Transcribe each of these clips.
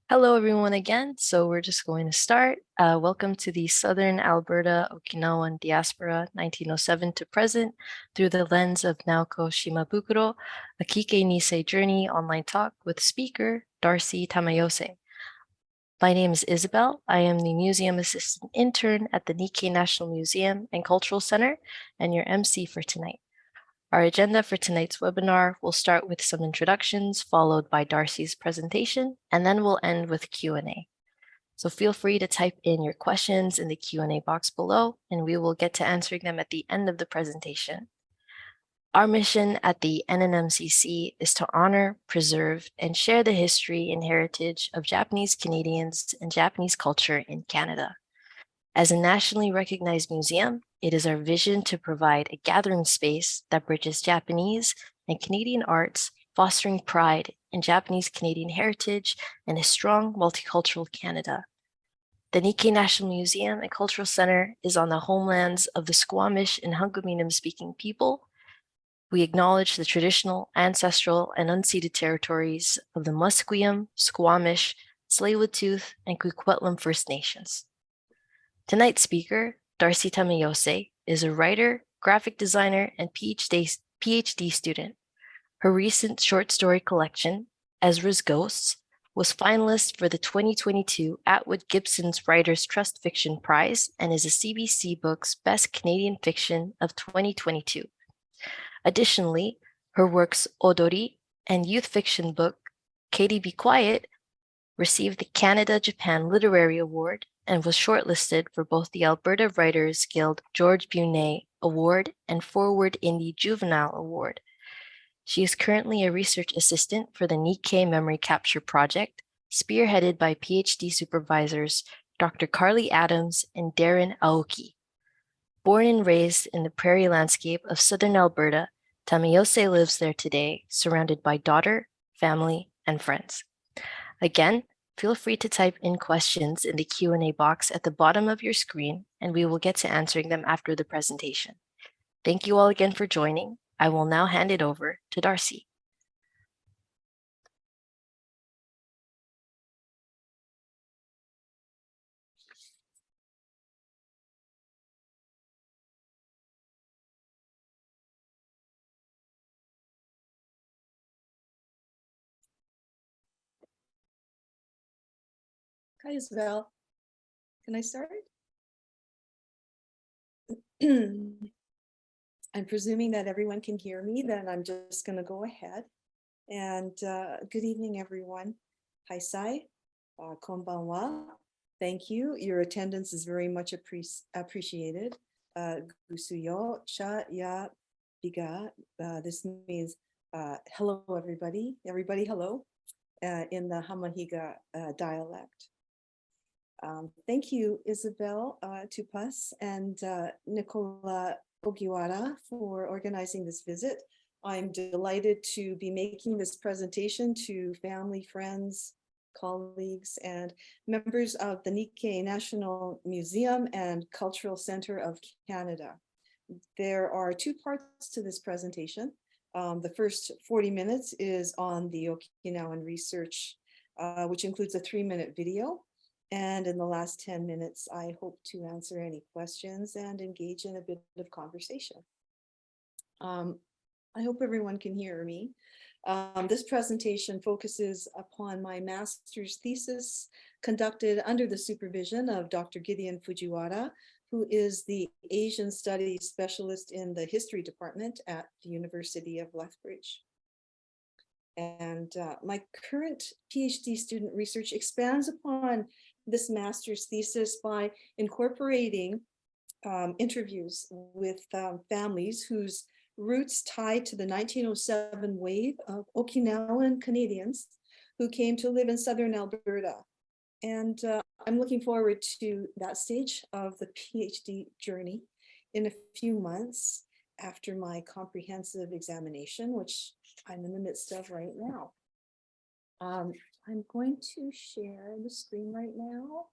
Hello, everyone, again. So we're just going to start. Welcome to the Southern Alberta Okinawan Diaspora 1907 to present through the lens of Naoko Shimabukuro, a Kika Nisei Journey online talk with speaker Darcy Tamayose. My name is Isabel. I am the museum assistant intern at the Nikkei National Museum and Cultural Center and your MC for tonight. Our agenda for tonight's webinar will start with some introductions, followed by Darcy's presentation, and then we'll end with Q&A. So feel free to type in your questions in the Q&A box below, and we will get to answering them at the end of the presentation. Our mission at the NNMCC is to honor, preserve, and share the history and heritage of Japanese Canadians and Japanese culture in Canada. As a nationally recognized museum, it is our vision to provide a gathering space that bridges Japanese and Canadian arts, fostering pride in Japanese Canadian heritage and a strong multicultural Canada. The Nikkei National Museum and Cultural Center is on the homelands of the Squamish and Hunkaminam-speaking people. We acknowledge the traditional, ancestral, and unceded territories of the Musqueam, Squamish, Tsleil-Waututh, and Coquitlam First Nations. Tonight's speaker, Darcy Tamayose, is a writer, graphic designer, and PhD student. Her recent short story collection, Ezra's Ghosts, was finalist for the 2022 Atwood Gibson's Writers' Trust Fiction Prize and is a CBC Books Best Canadian Fiction of 2022. Additionally, her works Odori and youth fiction book Katie Be Quiet received the Canada-Japan Literary Award and was shortlisted for both the Alberta Writers Guild George Bunet Award and Forward Indie Juvenile Award. She is currently a research assistant for the Nikkei Memory Capture Project, spearheaded by PhD supervisors Dr. Carly Adams and Darren Aoki. Born and raised in the prairie landscape of southern Alberta, Tamayose lives there today, surrounded by daughter, family, and friends. Again, feel free to type in questions in the Q&A box at the bottom of your screen, and we will get to answering them after the presentation. Thank you all again for joining. I will now hand it over to Darcy. Hi, Isabel. Can I start? I'm presuming that everyone can hear me, then I'm just going to go ahead. And good evening, everyone. Haisai, konbanwa. Thank you. Your attendance is very much appreciated. Gusuyo, sha ya biga. This means hello, everybody. Everybody, hello, in the Hamahiga dialect. Thank you, Isabel Tupas and Nicola Ogiwara for organizing this visit. I'm delighted to be making this presentation to family, friends, colleagues, and members of the Nikkei National Museum and Cultural Center of Canada. There are two parts to this presentation. The first 40 minutes is on the Okinawan research, which includes a 3-minute video. And in the last 10 minutes, I hope to answer any questions and engage in a bit of conversation. I hope everyone can hear me. This presentation focuses upon my master's thesis conducted under the supervision of Dr. Gideon Fujiwara, who is the Asian Studies Specialist in the History Department at the University of Lethbridge. And my current PhD student research expands upon this master's thesis by incorporating interviews with families whose roots tied to the 1907 wave of Okinawan Canadians who came to live in southern Alberta. And I'm looking forward to that stage of the PhD journey in a few months after my comprehensive examination, which I'm in the midst of right now. I'm going to share the screen right now.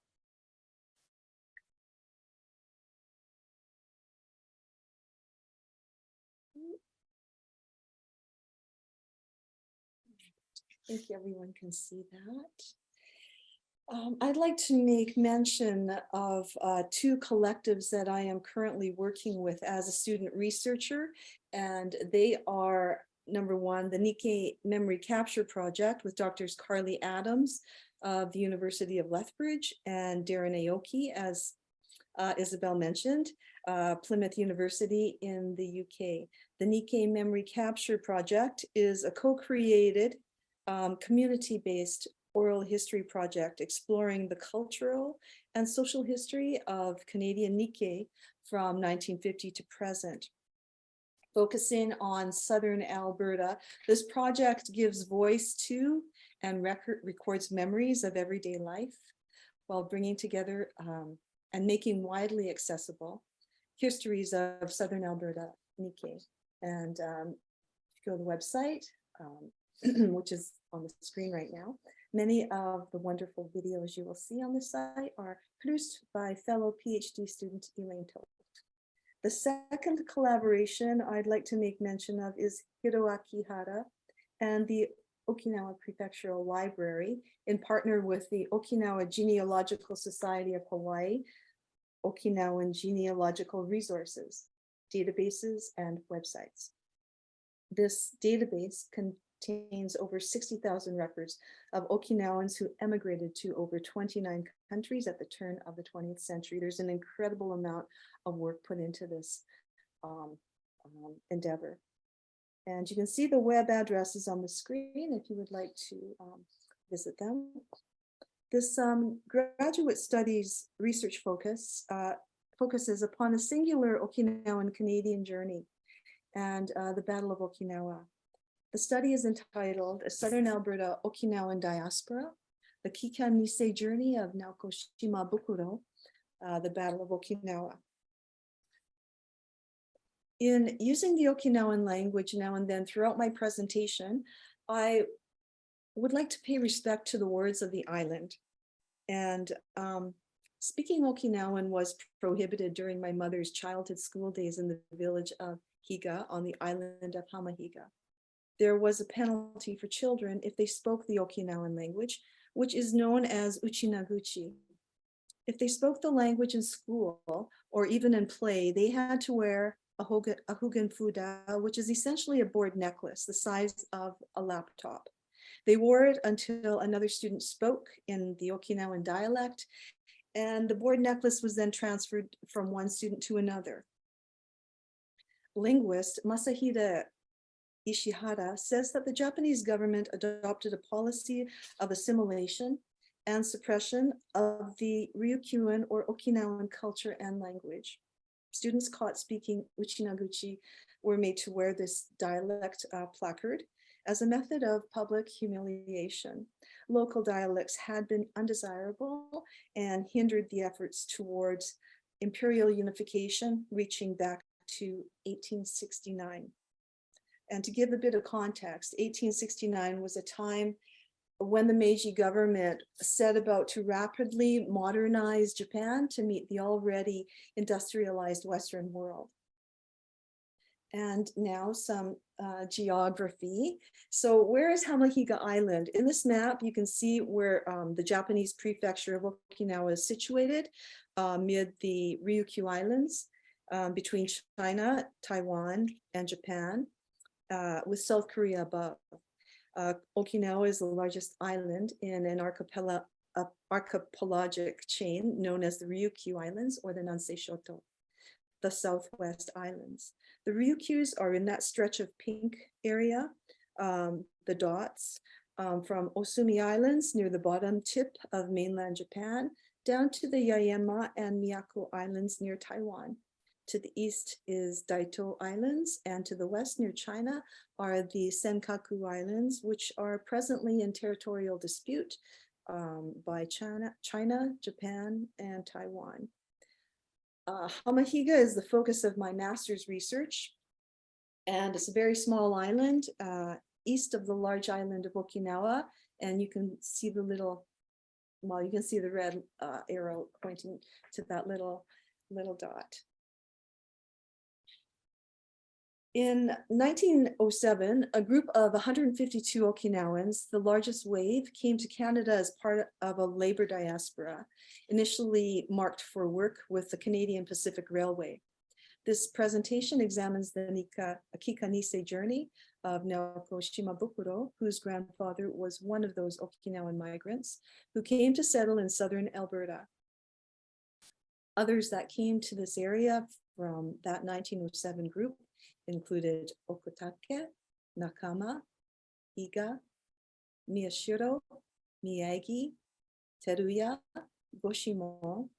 I think everyone can see that. I'd like to make mention of two collectives that I am currently working with as a student researcher, and they are number one, the Nikkei Memory Capture Project with Drs. Carly Adams of the University of Lethbridge and Darren Aoki, as Isabel mentioned, Plymouth University in the UK. The Nikkei Memory Capture Project is a co-created community-based oral history project exploring the cultural and social history of Canadian Nikkei from 1950 to present. Focusing on Southern Alberta, this project gives voice to and records memories of everyday life while bringing together and making widely accessible histories of Southern Alberta Nikkei. And if you go to the website, which is on the screen right now, many of the wonderful videos you will see on the site are produced by fellow PhD student Elaine Toth. The second collaboration I'd like to make mention of is Hiroaki Hara and the Okinawa Prefectural Library in partner with the Okinawa Genealogical Society of Hawaii, Okinawan Genealogical Resources, databases, and websites. This database contains over 60,000 records of Okinawans who emigrated to over 29 countries at the turn of the 20th century. There's an incredible amount of work put into this endeavor. And you can see the web addresses on the screen if you would like to visit them. This graduate studies research focuses upon a singular Okinawan Canadian journey and the Battle of Okinawa. The study is entitled "A Southern Alberta Okinawan Diaspora, the Kika Nisei Journey of Naoko Shimabukuro, the Battle of Okinawa." In using the Okinawan language now and then throughout my presentation, I would like to pay respect to the words of the island. And speaking Okinawan was prohibited during my mother's childhood school days in the village of Higa on the island of Hamahiga. There was a penalty for children if they spoke the Okinawan language, which is known as uchinaguchi. If they spoke the language in school or even in play, they had to wear a hugen fuda, which is essentially a board necklace the size of a laptop. They wore it until another student spoke in the Okinawan dialect, and the board necklace was then transferred from one student to another. Linguist Masahide Ishihara says that the Japanese government adopted a policy of assimilation and suppression of the Ryukyuan or Okinawan culture and language. Students caught speaking uchinaguchi were made to wear this dialect placard as a method of public humiliation. Local dialects had been undesirable and hindered the efforts towards imperial unification, reaching back to 1869. And to give a bit of context, 1869 was a time when the Meiji government set about to rapidly modernize Japan to meet the already industrialized Western world. And now some geography. So where is Hamahiga Island? In this map, you can see where the Japanese prefecture of Okinawa is situated amid the Ryukyu Islands between China, Taiwan, and Japan, with South Korea above. Okinawa is the largest island in an archipelagic chain known as the Ryukyu Islands or the Nansei Shoto, the Southwest Islands. The Ryukyus are in that stretch of pink area, the dots, from Osumi Islands near the bottom tip of mainland Japan, down to the Yaeyama and Miyako Islands near Taiwan. To the east is Daito Islands, and to the west near China are the Senkaku Islands, which are presently in territorial dispute by China, Japan, and Taiwan. Hamahiga is the focus of my master's research, and it's a very small island east of the large island of Okinawa, and you can see the little, well, you can see the red arrow pointing to that little dot. In 1907, a group of 152 Okinawans, the largest wave, came to Canada as part of a labor diaspora, initially marked for work with the Canadian Pacific Railway. This presentation examines the Kika Nisei journey of Naoko Shimabukuro, whose grandfather was one of those Okinawan migrants who came to settle in southern Alberta. Others that came to this area from that 1907 group included Okotake, Nakama, Iga, Miyashiro, Miyagi, Teruya, Goshimo,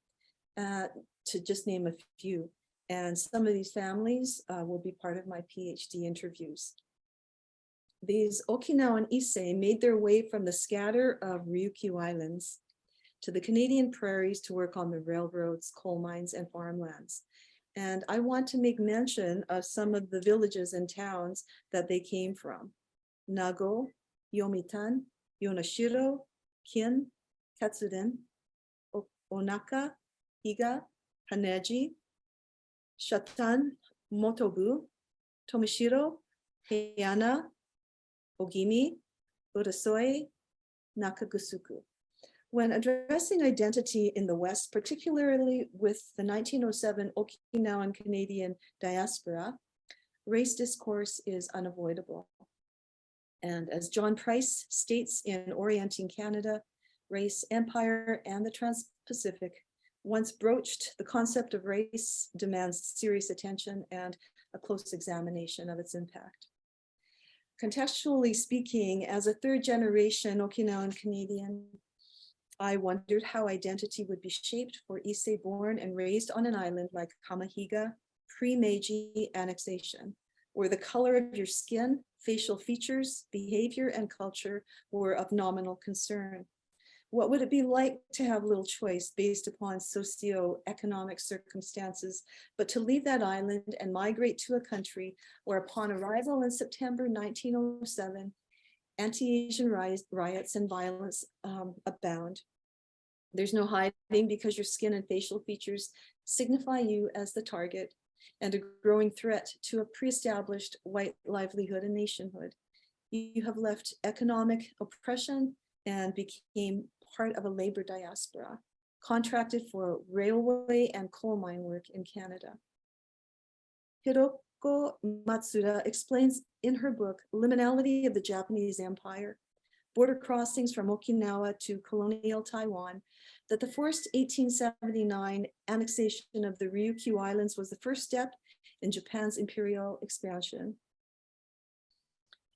to just name a few. And some of these families will be part of my PhD interviews. These Okinawan Issei made their way from the scatter of Ryukyu Islands to the Canadian prairies to work on the railroads, coal mines, and farmlands. And I want to make mention of some of the villages and towns that they came from: Nago, Yomitan, Yonashiro, Kin, Katsuden, Onaka, Iga, Haneji, Shatan, Motobu, Tomishiro, Heiana, Ogimi, Urasoe, Nakagusuku. When addressing identity in the West, particularly with the 1907 Okinawan Canadian diaspora, race discourse is unavoidable. And as John Price states in Orienting Canada, Race, Empire, and the Trans-Pacific, once broached, the concept of race demands serious attention and a close examination of its impact. Contextually speaking, as a third-generation Okinawan Canadian, I wondered how identity would be shaped for Issei born and raised on an island like Kamahiga pre-Meiji annexation, where the color of your skin, facial features, behavior, and culture were of nominal concern. What would it be like to have little choice based upon socio-economic circumstances, but to leave that island and migrate to a country where upon arrival in September 1907, anti-Asian riots and violence abound. There's no hiding because your skin and facial features signify you as the target and a growing threat to a pre-established white livelihood and nationhood. You have left economic oppression and became part of a labor diaspora, contracted for railway and coal mine work in Canada. Hiroko Matsuda explains in her book, Liminality of the Japanese Empire, Border Crossings from Okinawa to Colonial Taiwan, that the forced 1879 annexation of the Ryukyu Islands was the first step in Japan's imperial expansion.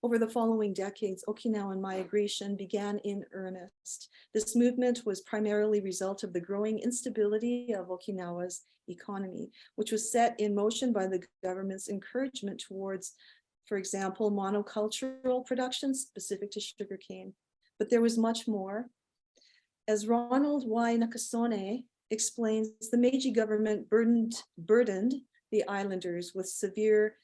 Over the following decades, Okinawan migration began in earnest. This movement was primarily a result of the growing instability of Okinawa's economy, which was set in motion by the government's encouragement towards, for example, monocultural production specific to sugarcane. But there was much more. As Ronald Y. Nakasone explains, the Meiji government burdened the islanders with severe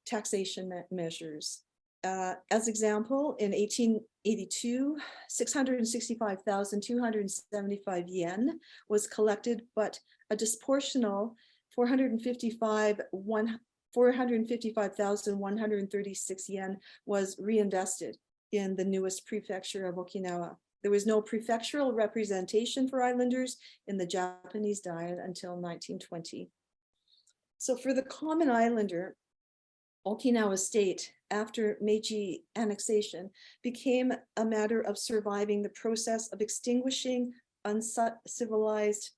taxation measures. As example, in 1882, 665,275 yen was collected, but a disproportional 455,136 yen was reinvested in the newest prefecture of Okinawa. There was no prefectural representation for islanders in the Japanese diet until 1920. So for the common islander, Okinawa state, after Meiji annexation, became a matter of surviving the process of extinguishing uncivilized,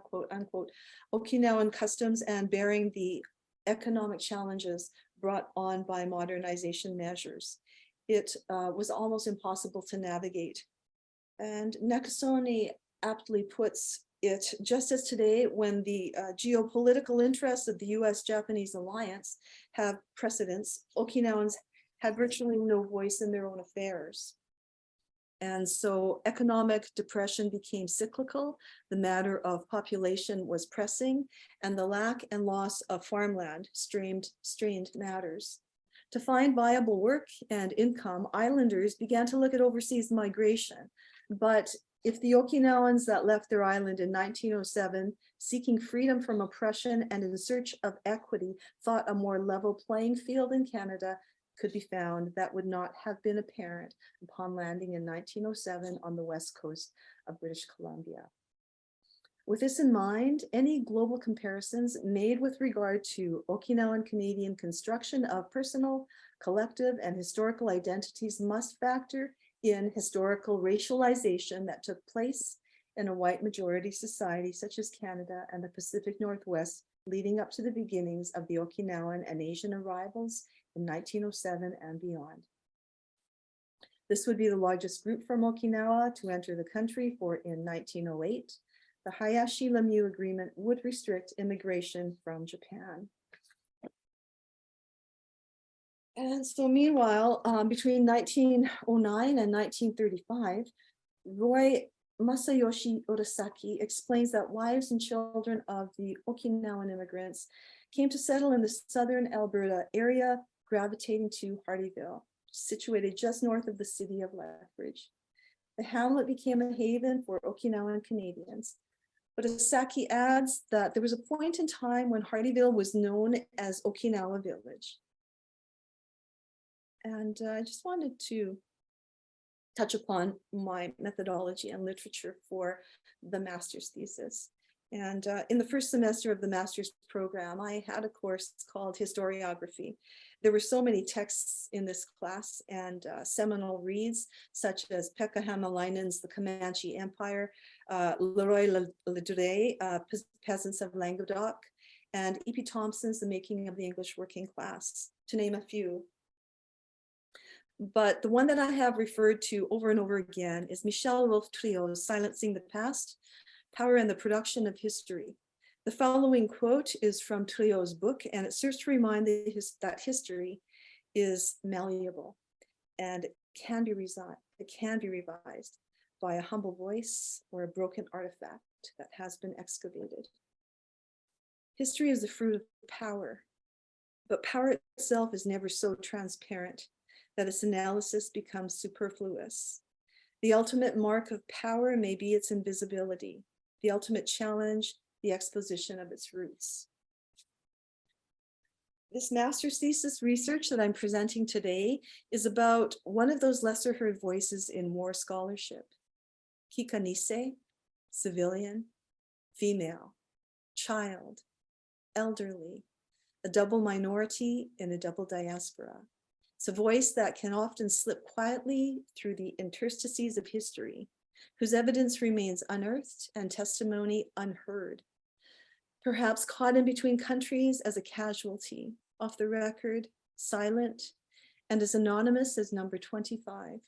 quote unquote, Okinawan customs and bearing the economic challenges brought on by modernization measures. It was almost impossible to navigate. And Nakasone aptly puts it, just as today, when the geopolitical interests of the US-Japanese alliance have precedence, Okinawans had virtually no voice in their own affairs. And so economic depression became cyclical, the matter of population was pressing, and the lack and loss of farmland strained matters. To find viable work and income, islanders began to look at overseas migration, but If the Okinawans that left their island in 1907, seeking freedom from oppression and in search of equity, thought a more level playing field in Canada could be found, that would not have been apparent upon landing in 1907 on the west coast of British Columbia. With this in mind, any global comparisons made with regard to Okinawan Canadian construction of personal, collective, and historical identities must factor in historical racialization that took place in a white majority society such as Canada and the Pacific Northwest leading up to the beginnings of the Okinawan and Asian arrivals in 1907 and beyond. This would be the largest group from Okinawa to enter the country, for in 1908, the Hayashi-Lemieux Agreement would restrict immigration from Japan. And so meanwhile, between 1909 and 1935, Roy Masayoshi Urasaki explains that wives and children of the Okinawan immigrants came to settle in the southern Alberta area, gravitating to Hardyville, situated just north of the city of Lethbridge. The hamlet became a haven for Okinawan Canadians. But Urasaki adds that there was a point in time when Hardyville was known as Okinawa Village. And I just wanted to touch upon my methodology and literature for the master's thesis. And in the first semester of the master's program, I had a course called historiography. There were so many texts in this class and seminal reads, such as Pekka Hämäläinen's The Comanche Empire, Leroy Ledure, Peasants of Languedoc, and E.P. Thompson's The Making of the English Working Class, to name a few. But the one that I have referred to over and over again is Michel Wolfe-Trio's Silencing the Past, Power and the Production of History. The following quote is from Trio's book, and it serves to remind that history is malleable and it can be revised by a humble voice or a broken artifact that has been excavated. History is the fruit of power, but power itself is never so transparent that its analysis becomes superfluous. The ultimate mark of power may be its invisibility, the ultimate challenge, the exposition of its roots. This master's thesis research that I'm presenting today is about one of those lesser heard voices in war scholarship. Kika Nisei, civilian, female, child, elderly, a double minority in a double diaspora. It's a voice that can often slip quietly through the interstices of history, whose evidence remains unearthed and testimony unheard. Perhaps caught in between countries as a casualty, off the record, silent, and as anonymous as number 25.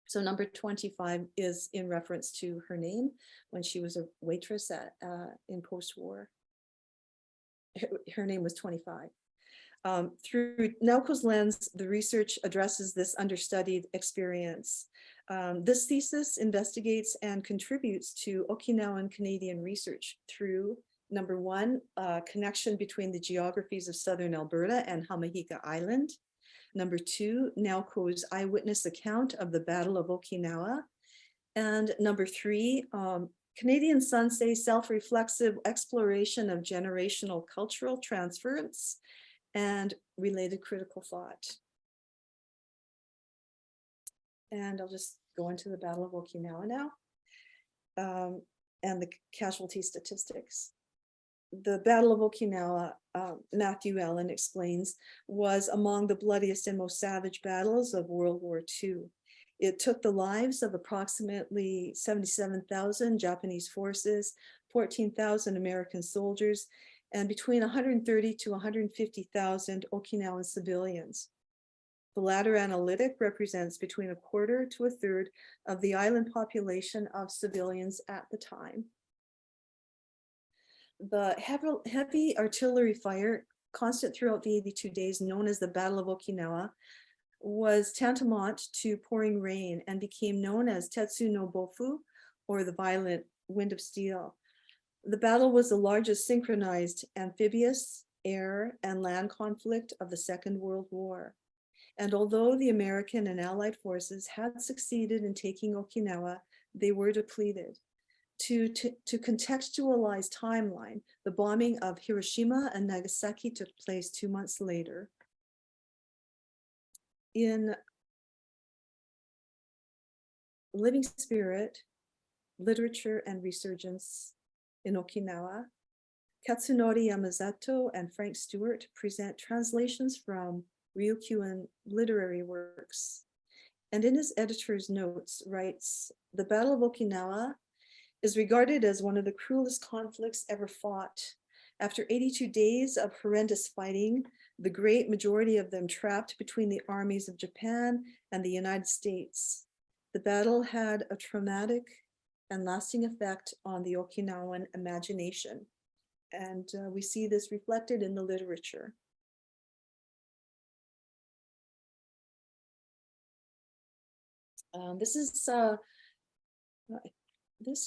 So number 25 is in reference to her name when she was a waitress in post-war. Her name was 25. Through Naoko's lens, the research addresses this understudied experience. This thesis investigates and contributes to Okinawan Canadian research through, number one, connection between the geographies of southern Alberta and Hamahika Island. Number two, Naoko's eyewitness account of the Battle of Okinawa. And number three, Canadian Sansei self-reflexive exploration of generational cultural transference and related critical thought. And I'll just go into the Battle of Okinawa now and the casualty statistics. The Battle of Okinawa, Matthew Allen explains, was among the bloodiest and most savage battles of World War II. It took the lives of approximately 77,000 Japanese forces, 14,000 American soldiers, and between 130 to 150,000 Okinawan civilians. The latter analytic represents between a quarter to a third of the island population of civilians at the time. The heavy artillery fire, constant throughout the 82 days, known as the Battle of Okinawa, was tantamount to pouring rain and became known as Tetsu no Bofu, or the violent wind of steel. The battle was the largest synchronized amphibious, air, and land conflict of the Second World War. And although the American and Allied forces had succeeded in taking Okinawa, they were depleted. To contextualize timeline, the bombing of Hiroshima and Nagasaki took place 2 months later. In Living Spirit, Literature and Resurgence in Okinawa, Katsunori Yamazato and Frank Stewart present translations from Ryukyuan literary works. And in his editor's notes writes, the Battle of Okinawa is regarded as one of the cruelest conflicts ever fought. After 82 days of horrendous fighting, the great majority of them trapped between the armies of Japan and the United States. The battle had a traumatic and lasting effect on the Okinawan imagination. And we see this reflected in the literature. This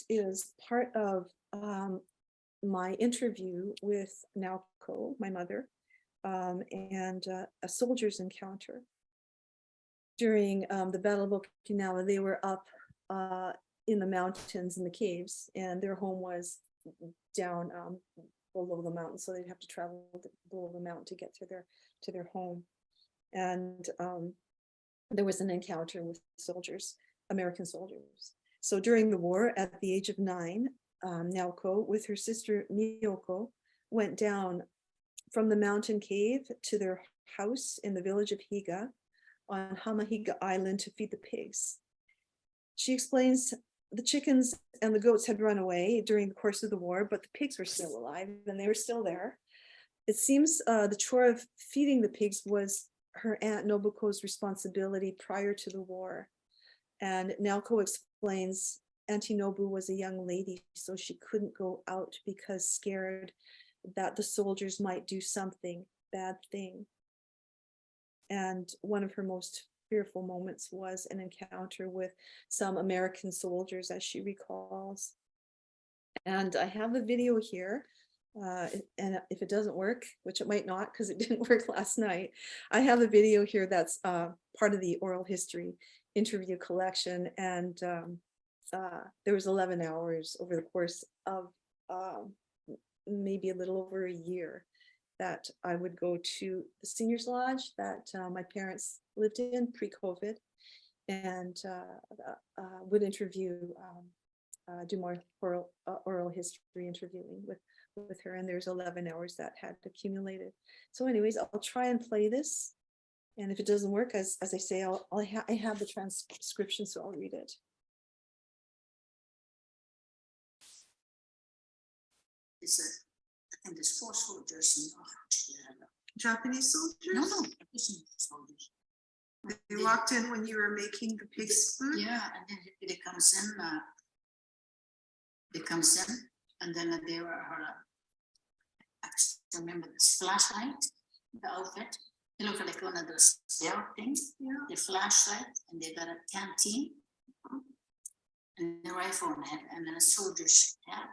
is part of my interview with Naoko, my mother, and a soldier's encounter. During the Battle of Okinawa, they were up in the mountains, in the caves, and their home was down below the mountain, so they'd have to travel below the mountain to get to their home. And there was an encounter with soldiers, American soldiers. So during the war, at the age of 9, Naoko, with her sister Miyoko, went down from the mountain cave to their house in the village of Higa on Hamahiga Island to feed the pigs. She explains the chickens and the goats had run away during the course of the war, but the pigs were still alive and they were still there. It seems the chore of feeding the pigs was her aunt Nobuko's responsibility prior to the war. And Naoko explains Auntie Nobu was a young lady, so she couldn't go out because scared that the soldiers might do something bad thing. And one of her most fearful moments was an encounter with some American soldiers, as she recalls. And I have the video here. And if it doesn't work, which it might not because it didn't work last night, I have a video here that's part of the oral history interview collection. And there was 11 hours over the course of maybe a little over a year that I would go to the seniors lodge that my parents lived in pre-COVID, and would interview, do more oral history interviewing with her, and there's 11 hours that had accumulated. So anyways, I'll try and play this, and if it doesn't work, as I say, I have the transcription, so I'll read it. And there's 4 soldiers in the Japanese soldiers? No, soldiers. They walked in when you were making the pig's food? Yeah, and then they comes in, and then they were I still remember this flashlight, the outfit. They look like one of those belt things. Yeah. The flashlight, and they got a canteen, and the rifle on it, and then a soldier's hat.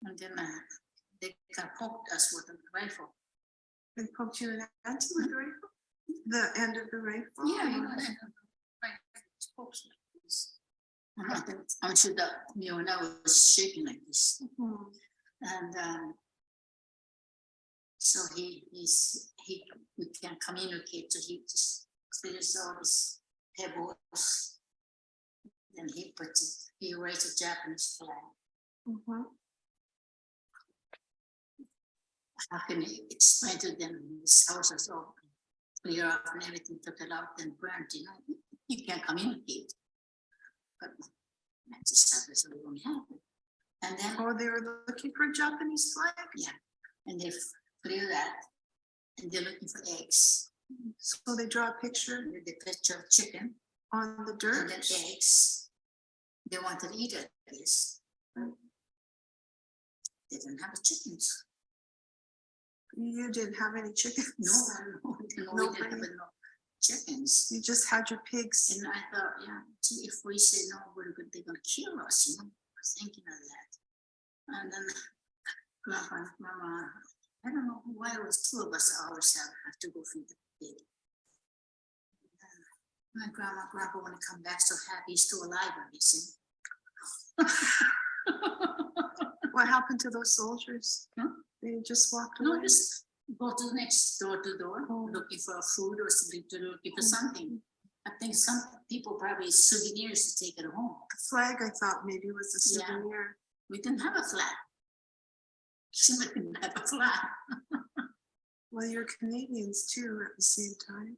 And then they kind of poked us with a rifle. They poked you in the hand with the rifle? The end of the rifle? Yeah, you know, the end of the rifle pokes like this. I'm sure that Miona was shaking like this. And so we can communicate, so he just clears all his pebbles. Then he raised a Japanese flag. How can you explain to them this house is all clear up and everything, took it out and burnt, you know? You can't communicate. But that's just how this really happened. And then they were looking for a Japanese flag? Yeah. And they clear that, and they're looking for eggs. So they draw a picture with the picture of chicken on the dirt, and then eggs. They wanted to eat it, yes. They didn't have chickens. You didn't have any chickens? No, we didn't have no chickens. You just had your pigs. And I thought, yeah, gee, if we say no, they're gonna kill us, you know. I was thinking of that. And then Grandpa and Mama, I don't know why it was 2 of us always have to go feed the pig. My grandpa when he come back so happy he's still alive, you see. What happened to those soldiers? Huh? They just walked No, away. just go to the next door to door, Oh. looking for food or looking for something. I think some people probably souvenirs to take it home. The flag, I thought maybe was a Yeah. souvenir. We didn't have a flag. Somebody didn't have a flag. Well, you're Canadians too at the same time.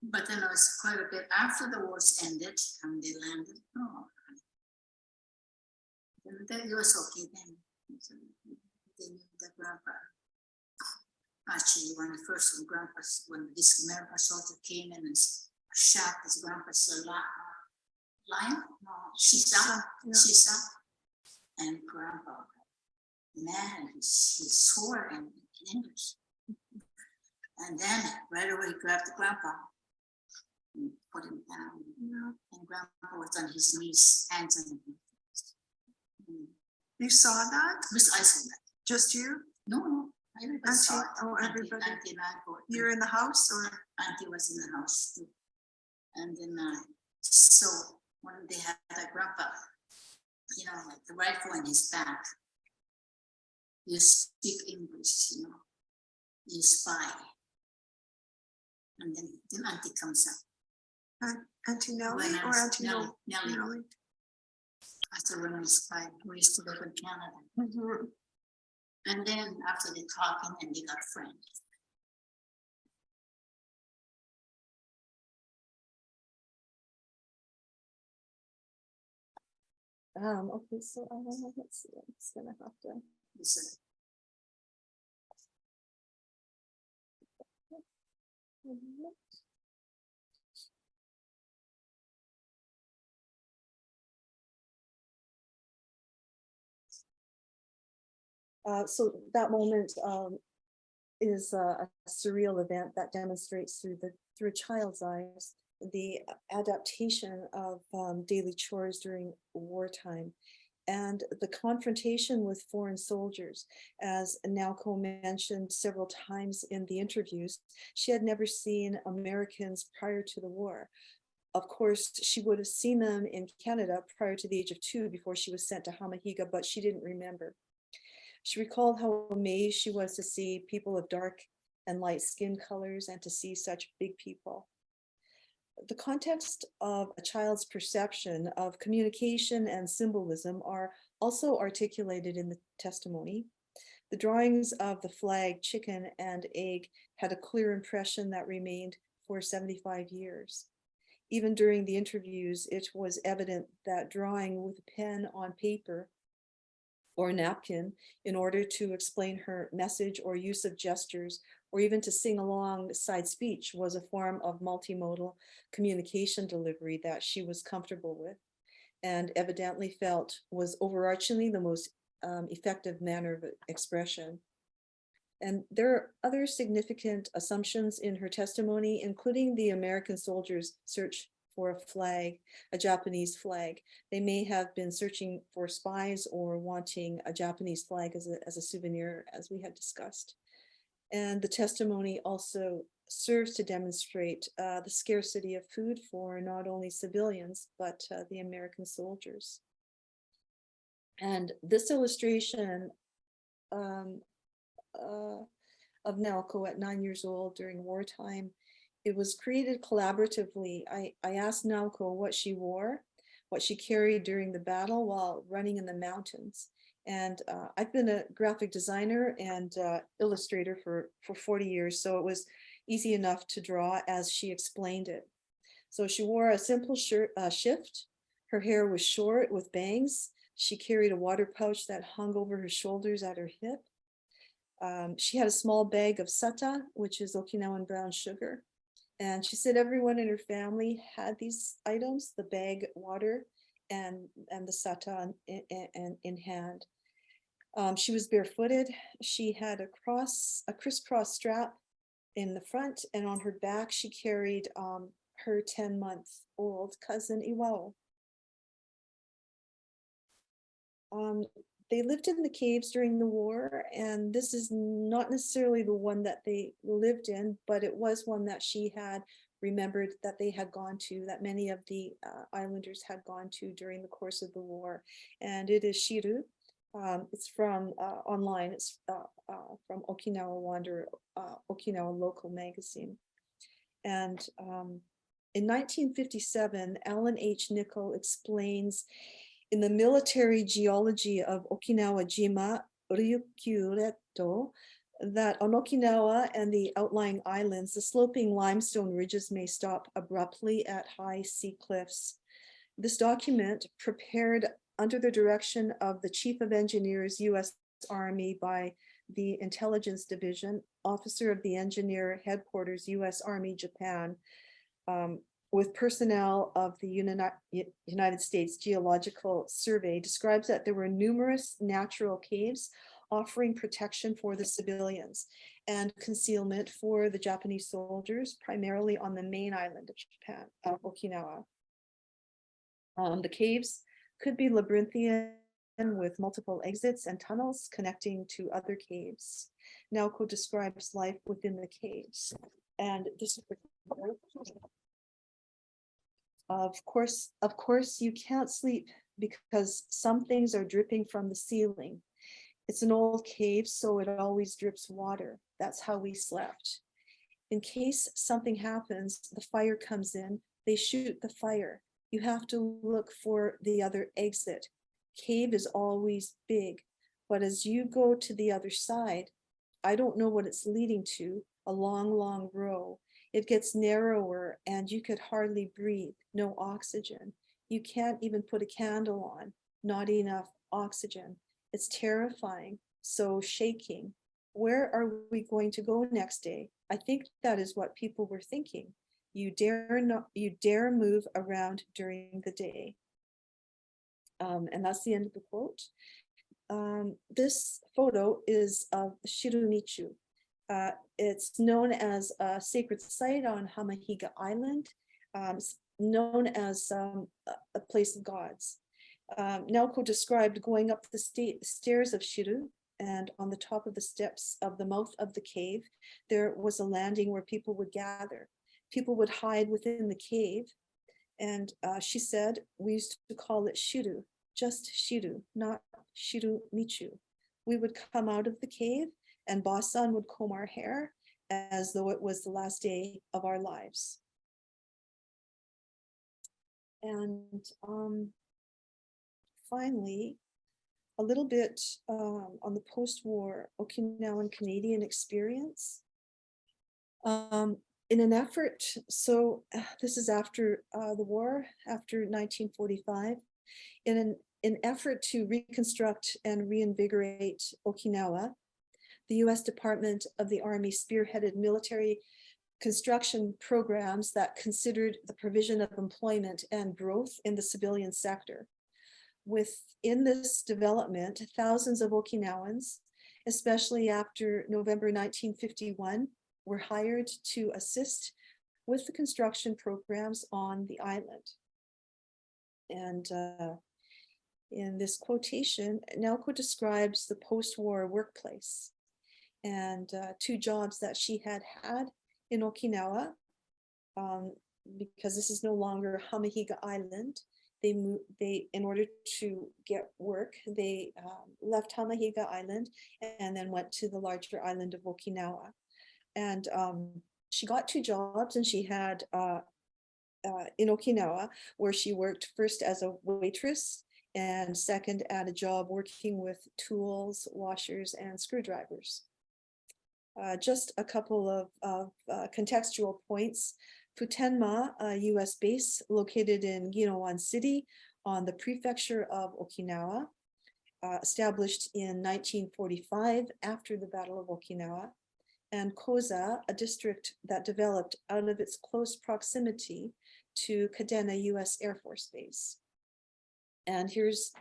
But then it was quite a bit after the wars ended and they landed. Oh, then it was okay then. They knew the grandpa. Actually, when this American soldier came in and shot his grandpa's lion, Shisa, Yeah. Shisa, and grandpa, man, he swore in English. And then right away he grabbed the grandpa and put him down. Yeah. And grandpa was on his knees, hands on his knees. You saw that? I saw that. Just you? No, everybody saw it. Oh, everybody. Auntie and uncle. You're in the house or? Auntie was in the house too. And then, so when they had that grandpa, you know, like the rifle in his back, you speak English, you know, you spy. And then Auntie comes up. Auntie Nellie When I or was- Auntie Nellie, Nellie? Nellie. I said, when we spy, we used to live in Canada. Mhm. And then after they talking and they got friends. Okay, so let's see, I'm just gonna have to. They said, So that moment is a surreal event that demonstrates through a child's eyes the adaptation of daily chores during wartime and the confrontation with foreign soldiers. As Naoko mentioned several times in the interviews, she had never seen Americans prior to the war. Of course, she would have seen them in Canada prior to the age of 2 before she was sent to Hamahiga, but she didn't remember. She recalled how amazed she was to see people of dark and light skin colors and to see such big people. The context of a child's perception of communication and symbolism are also articulated in the testimony. The drawings of the flag, chicken, and egg had a clear impression that remained for 75 years. Even during the interviews, it was evident that drawing with a pen on paper or a napkin in order to explain her message or use of gestures, or even to sing alongside speech was a form of multimodal communication delivery that she was comfortable with and evidently felt was overarchingly the most effective manner of expression. And there are other significant assumptions in her testimony, including the American soldiers' search for a flag, a Japanese flag. They may have been searching for spies or wanting a Japanese flag as a souvenir, as we had discussed. And the testimony also serves to demonstrate the scarcity of food for not only civilians, but the American soldiers. And this illustration of Naoko at 9 years old during wartime, it was created collaboratively. I asked Naoko what she wore, what she carried during the battle while running in the mountains. And I've been a graphic designer and illustrator for 40 years, so it was easy enough to draw as she explained it. So she wore a simple shift. Her hair was short with bangs. She carried a water pouch that hung over her shoulders at her hip. She had a small bag of sata, which is Okinawan brown sugar. And she said everyone in her family had these items, the bag, water, and the sata in hand. She was barefooted. She had a crisscross strap in the front, and on her back, she carried her 10-month-old cousin Iwao. They lived in the caves during the war, and this is not necessarily the one that they lived in, but it was one that she had remembered that they had gone to, that many of the islanders had gone to during the course of the war. And it is Shiru. It's from online. It's from Okinawa Wanderer, Okinawa local magazine. And in 1957, Alan H. Nichol explains in the military geology of Okinawa Jima Ryukyuretto that on Okinawa and the outlying islands, the sloping limestone ridges may stop abruptly at high sea cliffs. This document, prepared under the direction of the Chief of Engineers, U.S. Army by the Intelligence Division, Officer of the Engineer Headquarters, U.S. Army, Japan, with personnel of the United States Geological Survey, describes that there were numerous natural caves offering protection for the civilians and concealment for the Japanese soldiers, primarily on the main island of Japan, Okinawa. The caves could be labyrinthian with multiple exits and tunnels connecting to other caves. Naoko describes life within the caves. And this is of course, you can't sleep because some things are dripping from the ceiling. It's an old cave, so it always drips water. That's how we slept. In case something happens, the fire comes in, they shoot the fire. You have to look for the other exit. Cave is always big, but as you go to the other side, I don't know what it's leading to, a long, long row. It gets narrower and you could hardly breathe, no oxygen. You can't even put a candle on, not enough oxygen. It's terrifying, so shaking. Where are we going to go next day? I think that is what people were thinking. You dare move around during the day. And that's the end of the quote. This photo is of Shirumichu. It's known as a sacred site on Hamahiga Island, known as a place of gods. Naoko described going up the stairs of Shiru, and on the top of the steps of the mouth of the cave, there was a landing where people would gather. People would hide within the cave. And she said, we used to call it Shiru, just Shiru, not Shiru Michu. We would come out of the cave and Basan would comb our hair as though it was the last day of our lives. And finally, a little bit on the post-war Okinawan Canadian experience. In an effort, so this is after the war, after 1945, in an effort to reconstruct and reinvigorate Okinawa, the U.S. Department of the Army spearheaded military construction programs that considered the provision of employment and growth in the civilian sector. Within this development, thousands of Okinawans, especially after November 1951, were hired to assist with the construction programs on the island. And in this quotation, Naoko describes the post-war workplace and two jobs that she had in Okinawa, because this is no longer Hamahiga Island. In order to get work, they left Hamahiga Island and then went to the larger island of Okinawa. And she got two jobs, and she had in Okinawa, where she worked first as a waitress and second at a job working with tools, washers, and screwdrivers. Just a couple of contextual points. Futenma, a US base located in Ginowan City on the prefecture of Okinawa, established in 1945 after the Battle of Okinawa, and Koza, a district that developed out of its close proximity to Kadena US Air Force Base. And here's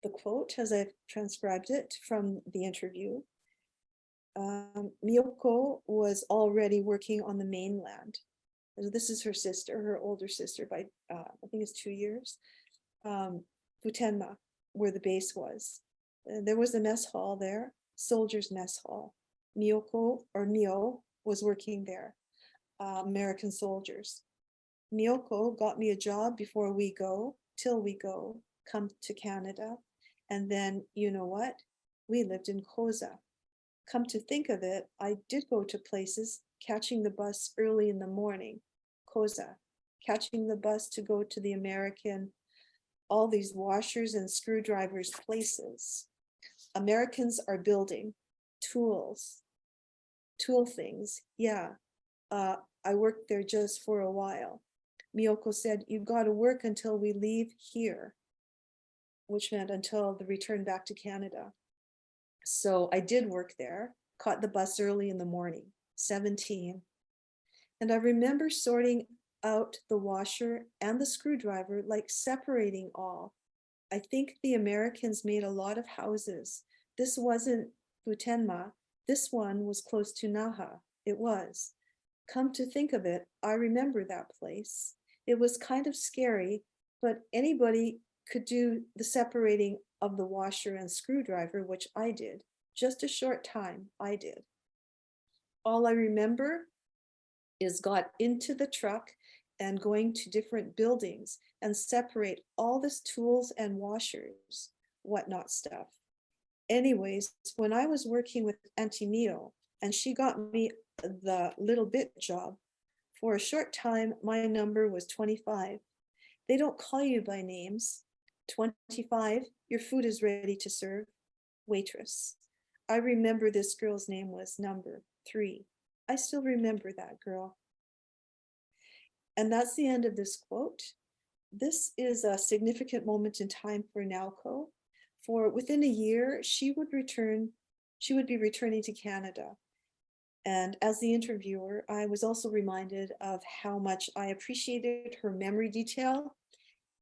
the quote as I've transcribed it from the interview. Miyoko was already working on the mainland. This is her sister, her older sister by, I think it's 2 years. Futenma, where the base was. There was a mess hall there, soldiers' mess hall. Miyoko, or Mio, was working there, American soldiers. Miyoko got me a job before we go, till we go, come to Canada. And then, you know what? We lived in Koza. Come to think of it, I did go to places, catching the bus early in the morning, Koza, catching the bus to go to the American, all these washers and screwdrivers places. Americans are building tools, tool things. Yeah, I worked there just for a while. Miyoko said, "You've got to work until we leave here," which meant until the return back to Canada. So I did work there, caught the bus early in the morning, 17. And I remember sorting out the washer and the screwdriver, like separating all. I think the Americans made a lot of houses. This wasn't Futenma. This one was close to Naha. It was. Come to think of it, I remember that place. It was kind of scary, but anybody could do the separating of the washer and screwdriver, which I did. Just a short time, I did. All I remember is got into the truck and going to different buildings and separate all this tools and washers, whatnot stuff. Anyways, when I was working with Auntie Mio and she got me the little bit job, for a short time, my number was 25. They don't call you by names. 25, your food is ready to serve. Waitress. I remember this girl's name was number 3. I still remember that girl. And that's the end of this quote. This is a significant moment in time for Naoko. For within a year, she would be returning to Canada. And as the interviewer, I was also reminded of how much I appreciated her memory detail,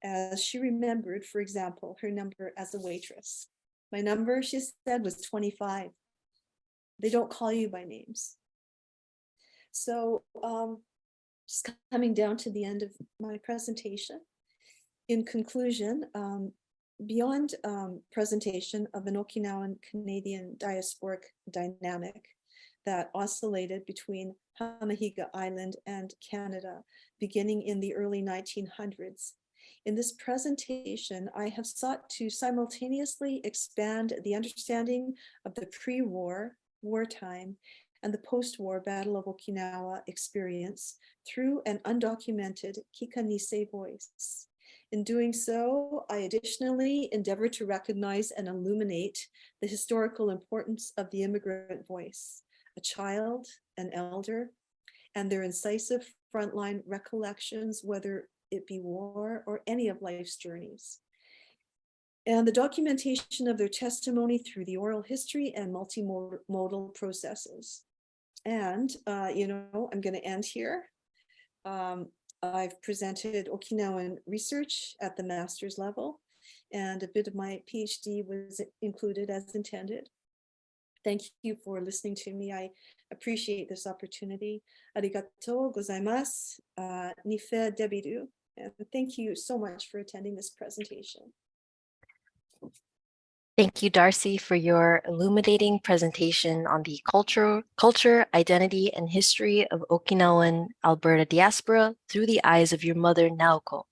as she remembered, for example, her number as a waitress. My number, she said, was 25. They don't call you by names. So just coming down to the end of my presentation. In conclusion, beyond presentation of an Okinawan Canadian diasporic dynamic that oscillated between Hamahiga Island and Canada, beginning in the early 1900s. In this presentation, I have sought to simultaneously expand the understanding of the pre-war, wartime, and the post-war Battle of Okinawa experience through an undocumented Kika Nisei voice. In doing so, I additionally endeavor to recognize and illuminate the historical importance of the immigrant voice, a child, an elder, and their incisive frontline recollections, whether it be war or any of life's journeys. And the documentation of their testimony through the oral history and multimodal processes. And, I'm going to end here. I've presented Okinawan research at the master's level, and a bit of my PhD was included as intended. Thank you for listening to me. I appreciate this opportunity. Arigatou gozaimasu, nife debiru. And thank you so much for attending this presentation. Thank you, Darcy, for your illuminating presentation on the culture, identity, and history of Okinawan Alberta diaspora through the eyes of your mother, Naoko.